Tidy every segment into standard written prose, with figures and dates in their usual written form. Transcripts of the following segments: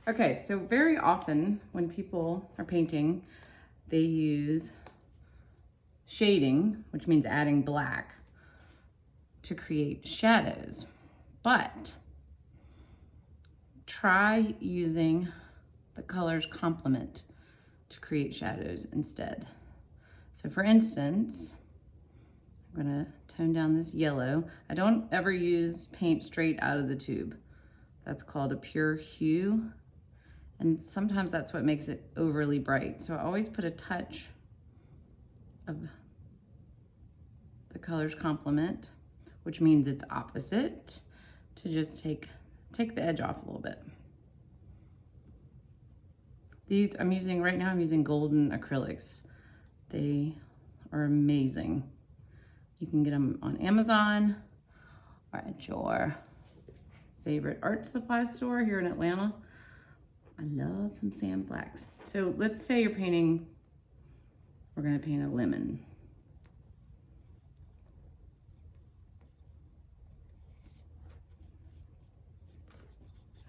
Okay, so very often when people are painting, they use shading, which means adding black, to create shadows. But try using the color's complement to create shadows instead. So for instance, I'm gonna tone down this yellow. I don't ever use paint straight out of the tube. That's called a pure hue. And sometimes that's what makes it overly bright. So I always put a touch of the color's complement, which means it's opposite, to just take the edge off a little bit. These I'm using golden acrylics. They are amazing. You can get them on Amazon or at your favorite art supply store here in Atlanta. I love some sand blacks. So let's say we're gonna paint a lemon.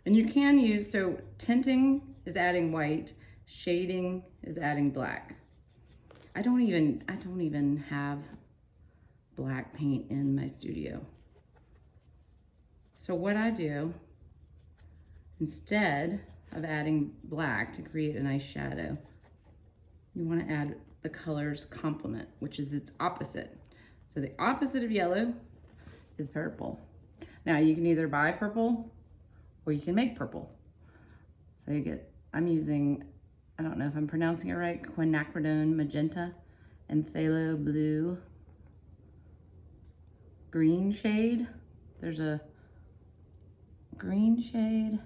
And you can use, so tinting is adding white, shading is adding black. I don't even have black paint in my studio. So what I do, instead of adding black to create a nice shadow, you want to add the color's complement, which is its opposite. So the opposite of yellow is purple. Now you can either buy purple or you can make purple. So you get, I'm using, I don't know if I'm pronouncing it right, Quinacridone Magenta and Phthalo blue green shade. There's a green shade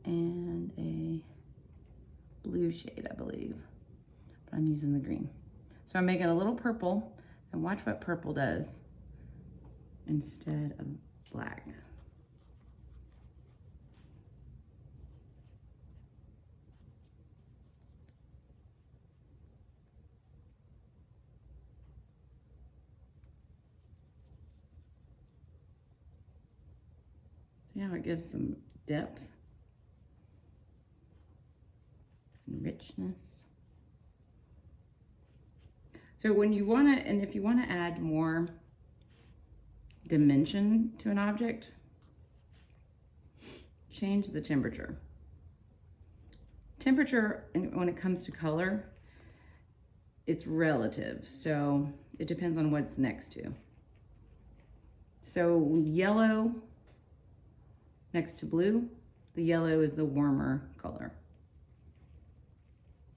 and a blue shade, I believe, but I'm using the green. So I'm making a little purple, and watch what purple does instead of black. See how it gives some depth and richness. So when you want to, and if you want to add more dimension to an object, change the temperature. Temperature, when it comes to color, it's relative. So it depends on what it's next to. So yellow next to blue, the yellow is the warmer color.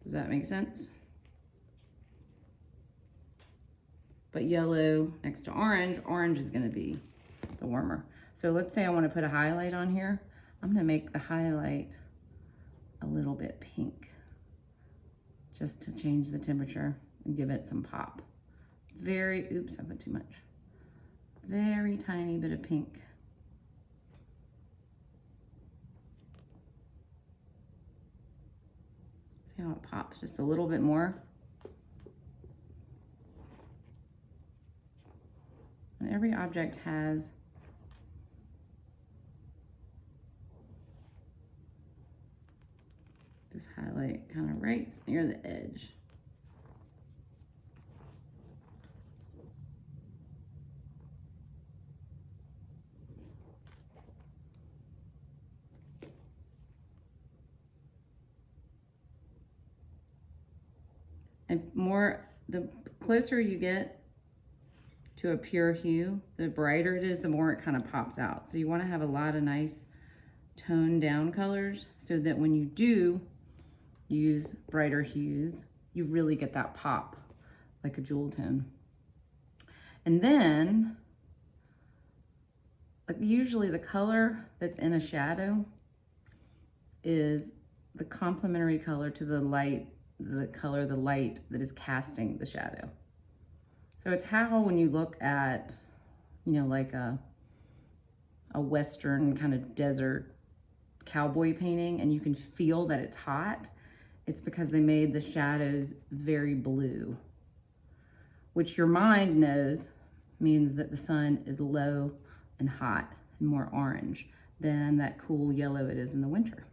Does that make sense? But yellow next to orange, orange is gonna be the warmer. So let's say I wanna put a highlight on here. I'm gonna make the highlight a little bit pink, just to change the temperature and give it some pop. Oops, I put too much. Very tiny bit of pink. See how it pops just a little bit more? And every object has this highlight kind of right near the edge. And the closer you get to a pure hue, the brighter it is, the more it kind of pops out. So you want to have a lot of nice toned down colors so that when you do use brighter hues, you really get that pop like a jewel tone. And then usually the color that's in a shadow is the complementary color to the light, the light that is casting the shadow. So it's how when you look at, like a Western kind of desert cowboy painting and you can feel that it's hot, it's because they made the shadows very blue, which your mind knows means that the sun is low and hot and more orange. than that cool yellow it is in the winter.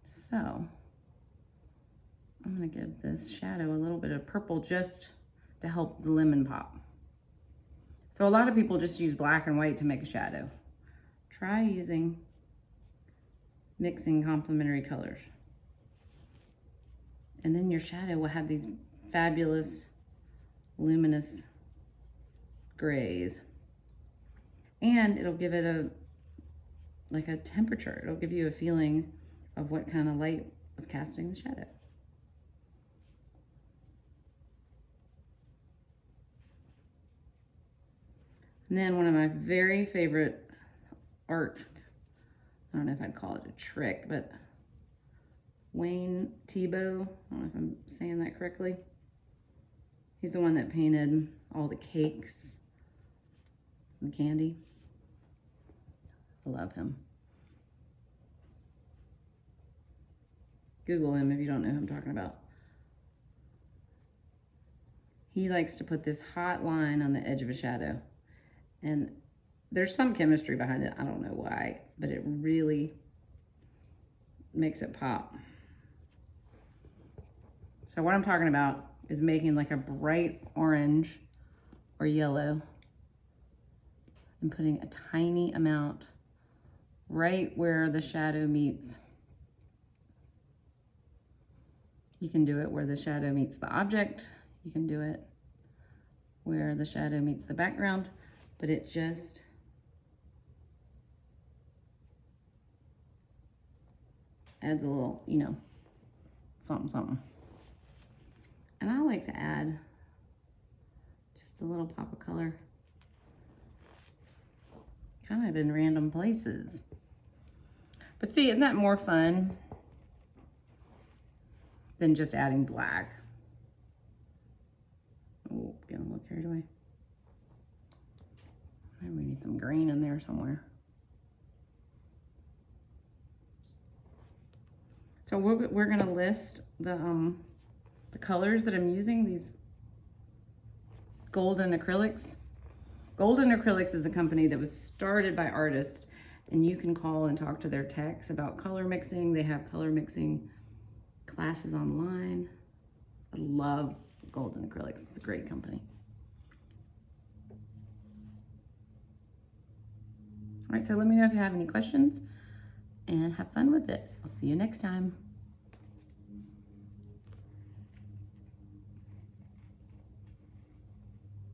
So I'm gonna give this shadow a little bit of purple just to help the lemon pop. So a lot of people just use black and white to make a shadow. Try mixing complementary colors. And then your shadow will have these fabulous, luminous grays. And it'll give it like a temperature. It'll give you a feeling of what kind of light was casting the shadow. And then one of my very favorite art, I don't know if I'd call it a trick, but Wayne Thiebaud, I don't know if I'm saying that correctly. He's the one that painted all the cakes and candy. I love him. Google him if you don't know who I'm talking about. He likes to put this hot line on the edge of a shadow. And there's some chemistry behind it. I don't know why, but it really makes it pop. So what I'm talking about is making like a bright orange or yellow and putting a tiny amount right where the shadow meets. You can do it where the shadow meets the object. You can do it where the shadow meets the background, but it just adds a little, you know, something. And I like to add just a little pop of color, kind of in random places. But see, isn't that more fun than just adding black? Oh, getting a little carried away. Maybe we need some green in there somewhere. So we're gonna list the colors that I'm using, these Golden Acrylics. Golden Acrylics is a company that was started by artists, and you can call and talk to their techs about color mixing. They have color mixing classes online. I love Golden Acrylics. It's a great company. All right, so let me know if you have any questions and have fun with it. I'll see you next time.